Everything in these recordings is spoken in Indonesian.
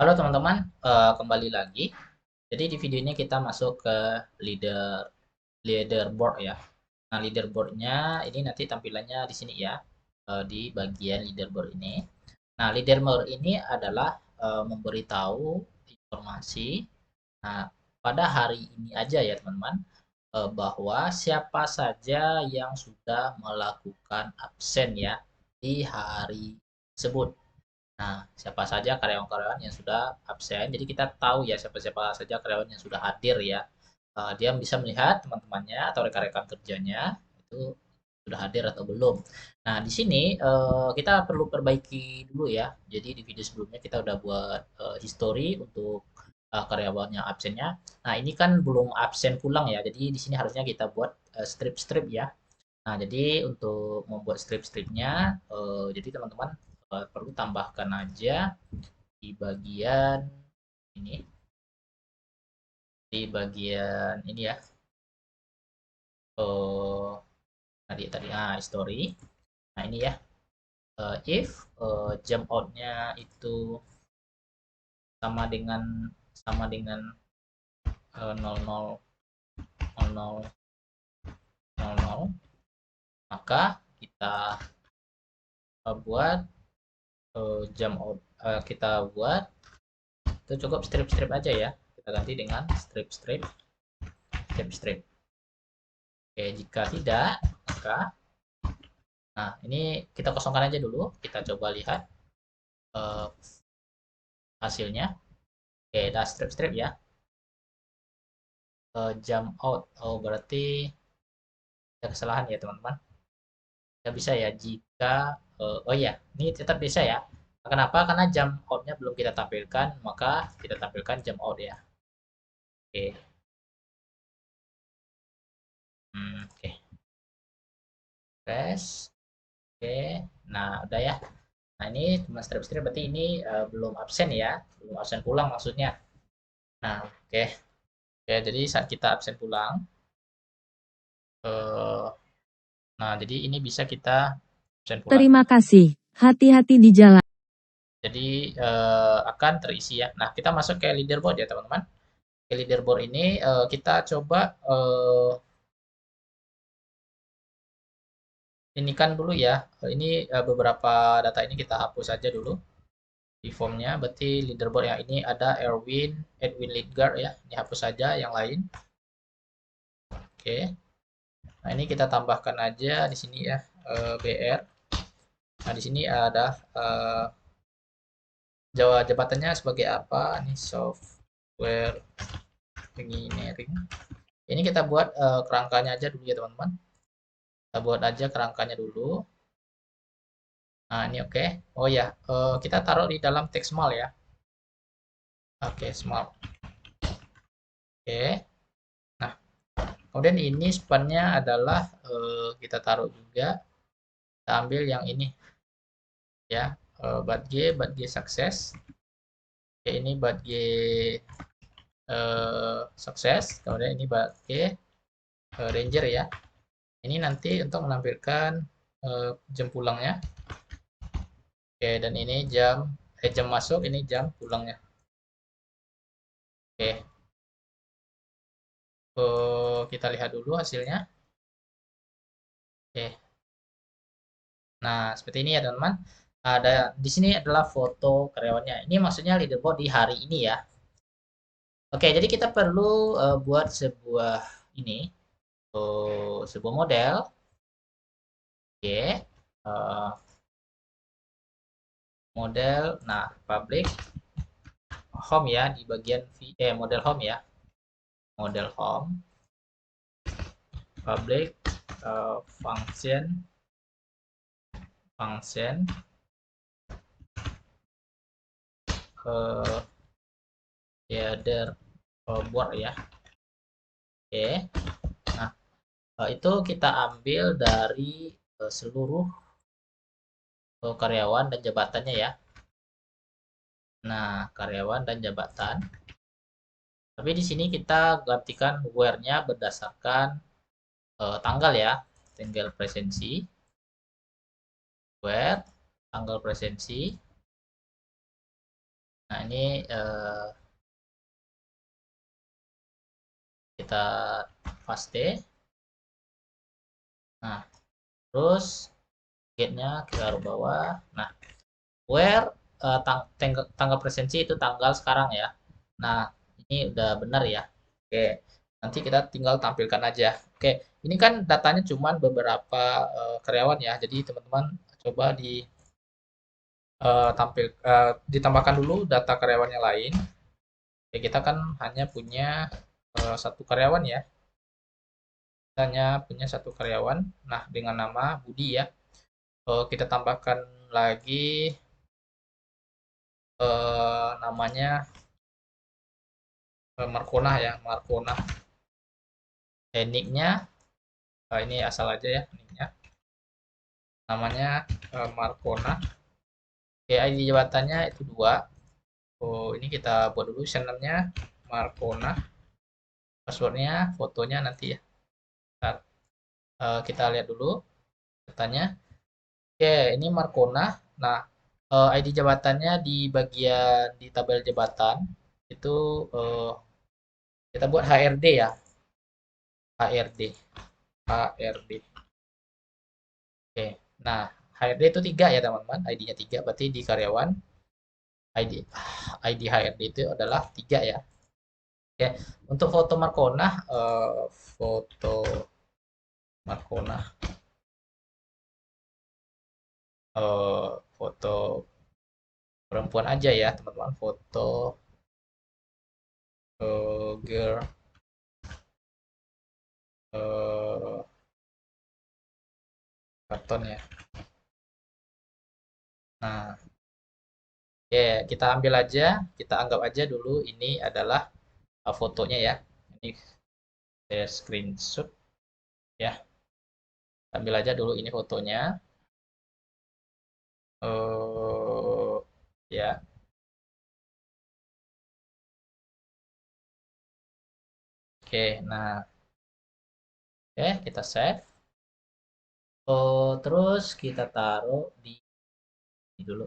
Halo teman-teman, kembali lagi. Jadi di video ini kita masuk ke leaderboard ya. Nah, leaderboardnya ini nanti tampilannya di sini ya, di bagian leaderboard ini. Nah, leaderboard ini adalah memberitahu informasi. Nah, pada hari ini aja ya teman-teman, bahwa siapa saja yang sudah melakukan absen ya di hari tersebut. Nah, siapa saja karyawan-karyawan yang sudah absen. Jadi kita tahu ya siapa-siapa saja karyawan yang sudah hadir ya. Dia bisa melihat teman-temannya atau rekan-rekan kerjanya itu sudah hadir atau belum. Nah, di sini kita perlu perbaiki dulu ya. Jadi di video sebelumnya kita udah buat history untuk karyawan yang absennya. Nah, ini kan belum absen pulang ya. Jadi di sini harusnya kita buat strip-strip ya. Nah, jadi untuk membuat strip-stripnya, jadi teman-teman perlu tambahkan aja di bagian ini, di bagian ini ya, eh tadi tadi history. Nah ini ya, if jam outnya itu sama dengan 00.00.00, maka kita buat jam out, kita buat itu cukup strip-strip aja ya. Kita ganti dengan strip-strip, strip-strip. Oke, jika tidak, maka nah ini kita kosongkan aja dulu. Kita coba lihat eh, hasilnya. Oke, ada strip-strip ya. Jump out. Oh, berarti ada kesalahan ya, teman-teman. Tidak bisa ya jika oh ya, ini tetap bisa ya. Kenapa? Karena jump out-nya belum kita tampilkan, maka kita tampilkan jump out ya. Oke. Oke. Press. Oke. Nah, udah ya. Nah, ini cuma strip-strip berarti ini belum absen ya. Belum absen pulang maksudnya. Nah, oke. Oke, jadi saat kita absen pulang, eh, nah jadi ini bisa kita absen pulang. Terima kasih. Hati-hati di jalan. Jadi akan terisi ya. Nah, kita masuk ke leaderboard ya teman-teman. Ke leaderboard ini kita coba ini kan dulu ya. Ini beberapa data ini kita hapus saja dulu di formnya. Berarti leaderboard yang ini ada Erwin, Edwin Lidgard ya. Ini hapus saja yang lain. Oke. Nah, ini kita tambahkan aja di sini ya BR. Nah, di sini ada jabatannya sebagai apa? Ini software engineering. Ini kita buat kerangkanya aja dulu ya teman-teman. Kita buat aja kerangkanya dulu. Nah, ini oke. Oh ya, kita taruh di dalam teks small ya. Oke, small. Oke. Nah, kemudian ini spannya adalah kita taruh juga. Kita ambil yang ini ya. Bat G sukses. Oke, ini bat G sukses. Kemudian ini bat G ranger ya. Ini nanti untuk menampilkan jam pulangnya. Oke, dan ini jam masuk, ini jam pulangnya. Oke, kita lihat dulu hasilnya. Oke, nah seperti ini ya teman-teman. Ada di sini adalah foto karyawannya. Ini maksudnya leaderboard di hari ini ya. Oke, jadi kita perlu buat sebuah ini, sebuah model. Oke, eh, model. Nah, public home ya di bagian model home ya, model home, public function function header board ya. Oke. Nah, itu kita ambil dari seluruh karyawan dan jabatannya ya. Nah, karyawan dan jabatan. Tapi di sini kita gantikan where-nya berdasarkan tanggal ya. Tanggal presensi. Where, tanggal presensi. Nah, ini kita paste. Nah, terus gate-nya kita taruh bawah. Nah, where tanggal presensi itu tanggal sekarang ya. Nah, ini udah benar ya. Oke, nanti kita tinggal tampilkan aja. Oke, ini kan datanya cuman beberapa karyawan ya. Jadi teman-teman coba ditambahkan dulu data karyawan yang lain. Oke, kita kan hanya punya satu karyawan ya. Kita hanya punya satu karyawan. Nah, dengan nama Budi ya. Kita tambahkan lagi namanya Markona ya, Markona. Nicknya ini asal aja ya nicknya. Namanya Markona. Oke, ID jabatannya itu 2. Oh, ini kita buat dulu usernya Markona. Passwordnya, fotonya nanti ya. Bentar. Kita lihat dulu datanya. Oke, ini Markona. Nah, ID jabatannya di bagian di tabel jabatan itu kita buat HRD ya. HRD. HRD. Oke. Nah, HRD itu 3 ya teman-teman. ID-nya 3 berarti di karyawan ID HRD itu adalah 3 ya. Oke. Untuk foto Markona foto Markona foto perempuan aja ya, teman-teman. Foto girl karton ya. Nah, oke, kita ambil aja, kita anggap aja dulu ini adalah fotonya ya. Ini saya screenshot ya. Ambil aja dulu ini fotonya. Ya. Oke, nah, oke, kita save. Terus kita taruh di ini dulu.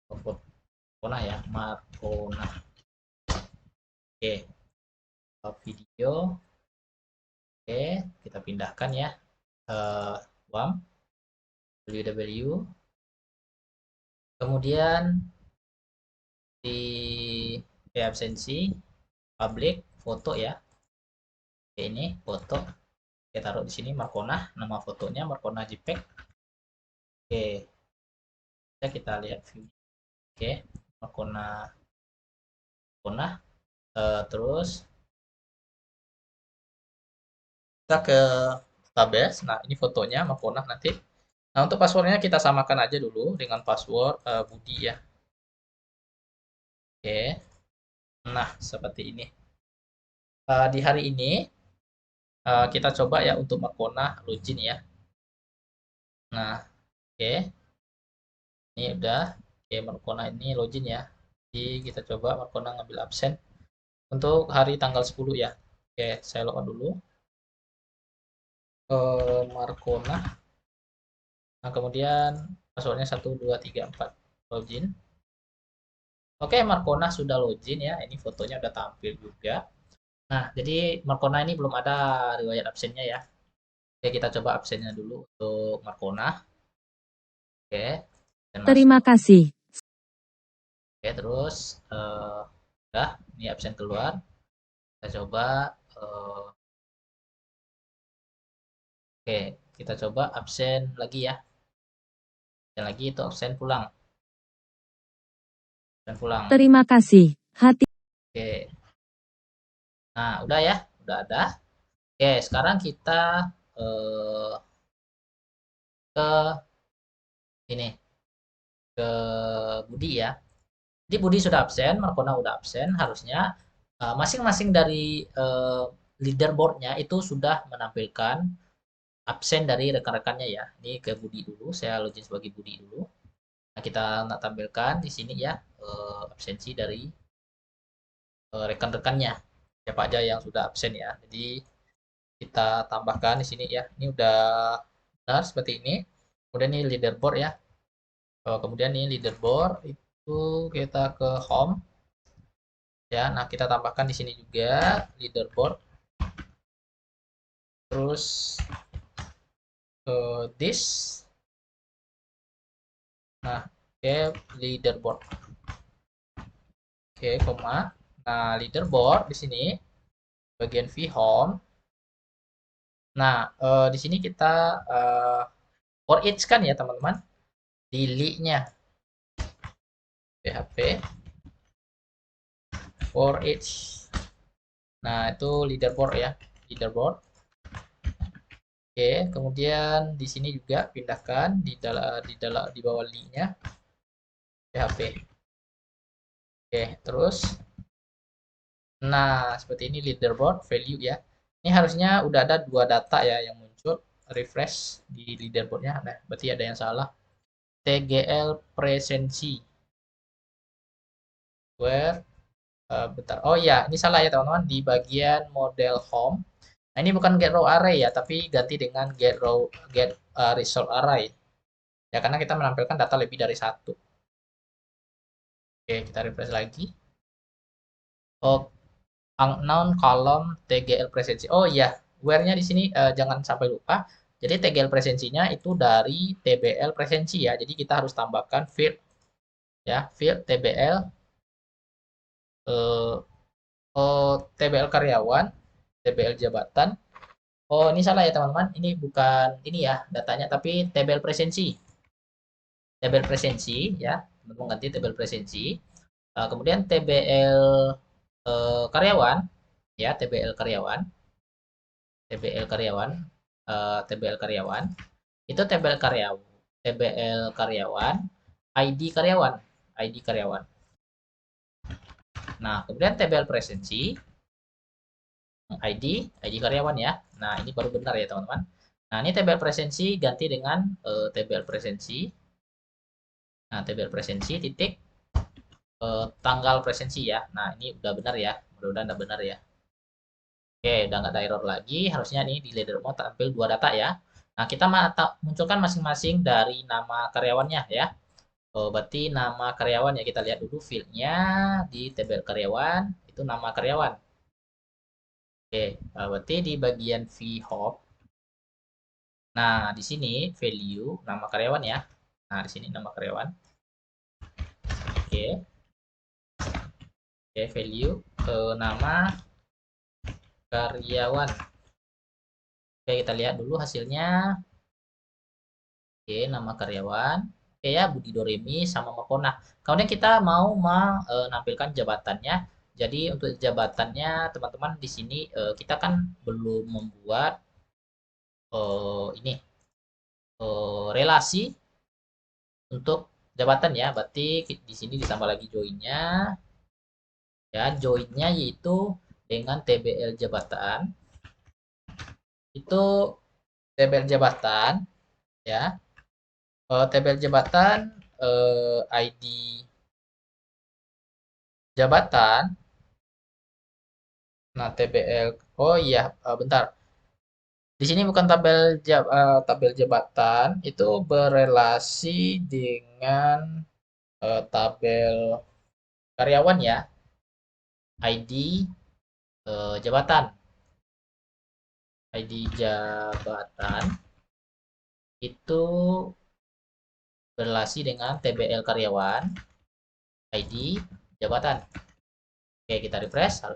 Markona ya, Markona. Oke, video. Oke, kita pindahkan ya. WAM, WW. Kemudian di absensi, public, foto ya. Oke, ini foto. Kita taruh di sini Markona, nama fotonya Markona JPEG. Oke, kita lihat view. Oke, Markona, Markona. Terus kita ke database. Nah, ini fotonya Markona nanti. Nah, untuk passwordnya kita samakan aja dulu dengan password Budi ya. Oke. Nah, seperti ini. Di hari ini kita coba ya untuk Markona login ya. Nah, oke. Ini udah. Oke, Markona ini login ya. Jadi kita coba Markona ngambil absen untuk hari tanggal 10 ya. Oke, saya login dulu. Markona. Nah, kemudian passwordnya 1234 login. Oke, Markona sudah login ya. Ini fotonya udah tampil juga. Nah, jadi Markona ini belum ada riwayat absennya ya. Oke, kita coba absennya dulu untuk Markona. Oke, dan Terima masuk. kasih. Oke, terus udah ini absen keluar. Kita coba oke, kita coba absen lagi ya. Dan lagi itu absen pulang. Absen pulang. Terima kasih. Hati Oke. Nah, udah ya, udah ada. Oke, sekarang kita eh, ke ini ke Budi ya. Jadi Budi sudah absen, Markona udah absen, harusnya masing-masing dari leaderboardnya itu sudah menampilkan absen dari rekan-rekannya ya. Ini ke Budi dulu, saya login sebagai Budi dulu. Nah, kita nak tampilkan di sini ya absensi dari rekan-rekannya. Siapa aja yang sudah absen ya. Jadi kita tambahkan di sini ya. Ini udah benar seperti ini. Kemudian ini leaderboard ya. Kemudian ini leaderboard Lalu kita ke home. Ya, nah kita tambahkan di sini juga leaderboard. Terus this. Nah, oke, leaderboard. Oke, koma. Nah, leaderboard di sini bagian vhome. Nah, di sini kita for each kan ya teman-teman, delete-nya php for each. Nah, itu leaderboard ya, leaderboard. Oke, kemudian di sini juga pindahkan di bawah link-nya php. Oke, terus nah seperti ini leaderboard value ya. Ini harusnya udah ada dua data ya yang muncul. Refresh di leaderboardnya. Nah, berarti ada yang salah. TGL presensi. Where bentar. Oh iya, ini salah ya teman-teman di bagian model home. Nah, ini bukan get row array ya, tapi ganti dengan get result array. Ya, karena kita menampilkan data lebih dari satu. Oke, kita refresh lagi. Oh, unknown column TGL presensi. Oh iya, where-nya di sini jangan sampai lupa. Jadi TGL presensinya itu dari TBL presensi ya. Jadi kita harus tambahkan field ya, field TBL eh, oh, TBL karyawan, TBL jabatan. Oh, ini salah ya teman-teman. Ini bukan ini ya datanya, tapi TBL presensi. TBL presensi ya, teman-teman ganti TBL presensi. Kemudian TBL karyawan ya, TBL karyawan. TBL karyawan, TBL karyawan, itu TBL karyawan, ID karyawan, ID karyawan. Nah, kemudian TBL presensi, ID karyawan ya. Nah, ini baru benar ya teman-teman. Nah, ini TBL presensi ganti dengan TBL presensi. Nah, TBL presensi titik tanggal presensi ya. Nah, ini udah benar ya. Mudah-mudahan udah benar ya. Oke, udah nggak ada error lagi. Harusnya nih di leader mode tampil dua data ya. Nah, kita munculkan masing-masing dari nama karyawannya ya. Oh, berarti nama karyawan ya kita lihat dulu fieldnya di tabel karyawan itu nama karyawan. Oke, berarti di bagian vhop. Nah, di sini value nama karyawan ya. Nah, di sini nama karyawan. Oke, oke value nama karyawan. Oke, kita lihat dulu hasilnya. Oke, nama karyawan. Oke ya, Budi Doremi sama Makona. Kemudian kita mau menampilkan jabatannya. Jadi untuk jabatannya teman-teman di sini kita kan belum membuat ini relasi untuk jabatan ya. Berarti di sini ditambah lagi joinnya. Ya, joinnya yaitu dengan TBL jabatan. Itu TBL jabatan ya. TBL jabatan ID jabatan. Nah, TBL. Oh iya, bentar. Di sini bukan tabel jabatan, itu berelasi dengan tabel karyawan ya. ID jabatan. ID jabatan itu berelasi dengan TBL karyawan, ID jabatan. Oke, kita refresh.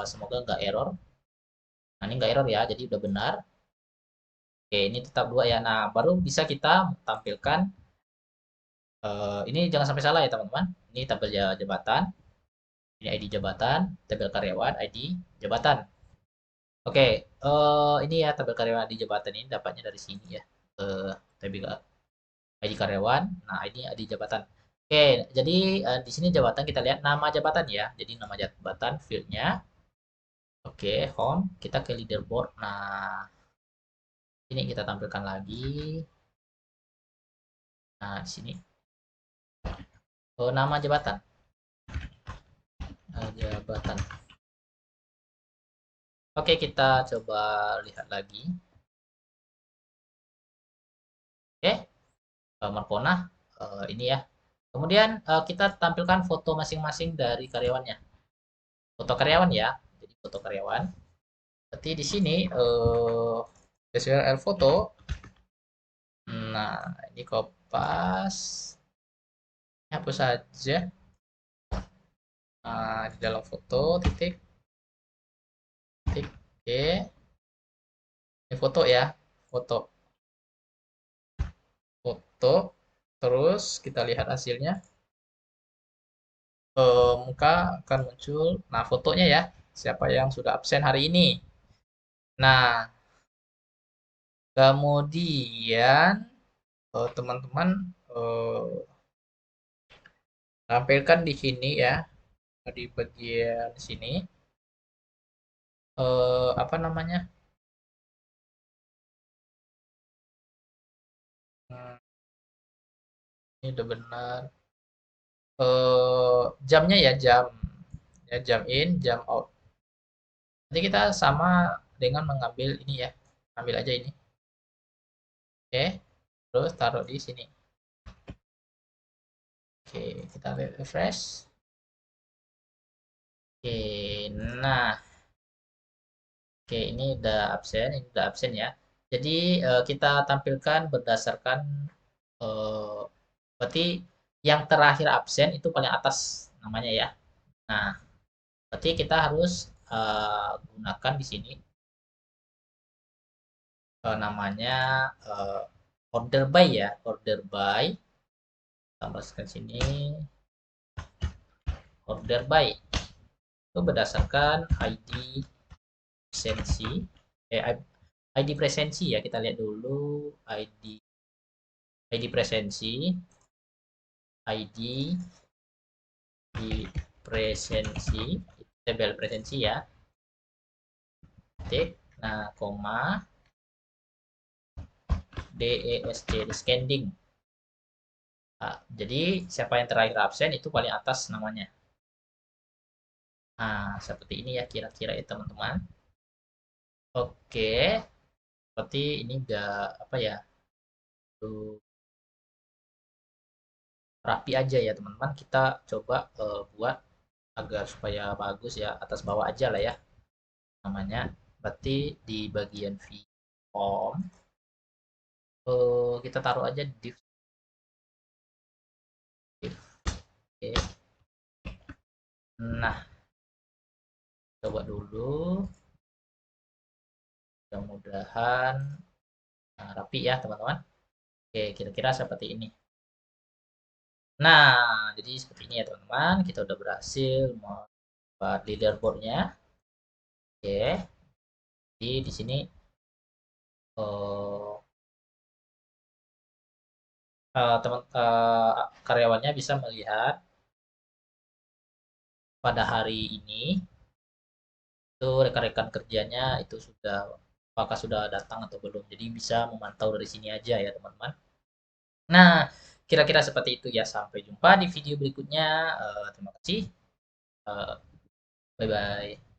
Semoga nggak error. Nah, ini nggak error ya, jadi udah benar. Oke, ini tetap dua ya. Nah, baru bisa kita tampilkan. Ini jangan sampai salah ya teman-teman. Ini tabel jabatan. Ini ID jabatan, tabel karyawan, ID jabatan. Oke, ini ya tabel karyawan ID jabatan ini dapatnya dari sini ya. Tabel ID karyawan, nah ini ID jabatan. Oke, jadi di sini jabatan kita lihat nama jabatan ya. Jadi nama jabatan fieldnya. Oke, home. Kita ke leaderboard. Nah, ini kita tampilkan lagi. Nah, di sini nama jabatan. Jabatan. Oke, kita coba lihat lagi. Oke, Markona ini ya. Kemudian kita tampilkan foto masing-masing dari karyawannya. Foto karyawan ya. Jadi foto karyawan. Berarti di sini SWRL foto. Nah, ini Kopas. Hapus saja. Nah, di dalam foto titik titik. Oke. Ini foto ya. Foto. Foto. Terus kita lihat hasilnya. Muka akan muncul. Nah, fotonya ya. Siapa yang sudah absen hari ini. Nah, kemudian teman-teman tampilkan di sini ya, di bagian sini apa namanya? Hmm, ini udah benar. Jamnya ya jam in, jam out. Nanti kita sama dengan mengambil ini ya, ambil aja ini. Oke, terus taruh di sini. Oke, kita refresh. Oke, nah, oke ini ini udah absen ya. Jadi kita tampilkan berdasarkan eh, berarti yang terakhir absen itu paling atas namanya ya. Nah, berarti kita harus gunakan di sini namanya eh, order by ya, order by. Tambahkan sini order by itu berdasarkan ID presensi ID presensi ya, kita lihat dulu ID presensi ID di presensi tabel presensi ya, titik, nah koma DESC descending. Nah, jadi siapa yang terakhir absen itu paling atas namanya. Nah, seperti ini ya kira-kira ya teman-teman. Oke, berarti ini enggak apa ya, tuh rapi aja ya teman-teman. Kita coba buat agar supaya bagus ya, atas bawah aja lah ya namanya. Berarti di bagian view form kita taruh aja div. Oke. Nah, coba dulu. Mudah-mudahan rapi ya teman-teman. Oke, kira-kira seperti ini. Nah, jadi seperti ini ya teman-teman. Kita udah berhasil membuat leaderboardnya. Oke, jadi di sini eh, karyawannya bisa melihat pada hari ini itu rekan-rekan kerjanya itu sudah apakah sudah datang atau belum. Jadi bisa memantau dari sini aja ya teman-teman. Nah, kira-kira seperti itu ya. Sampai jumpa di video berikutnya. Terima kasih. Bye bye.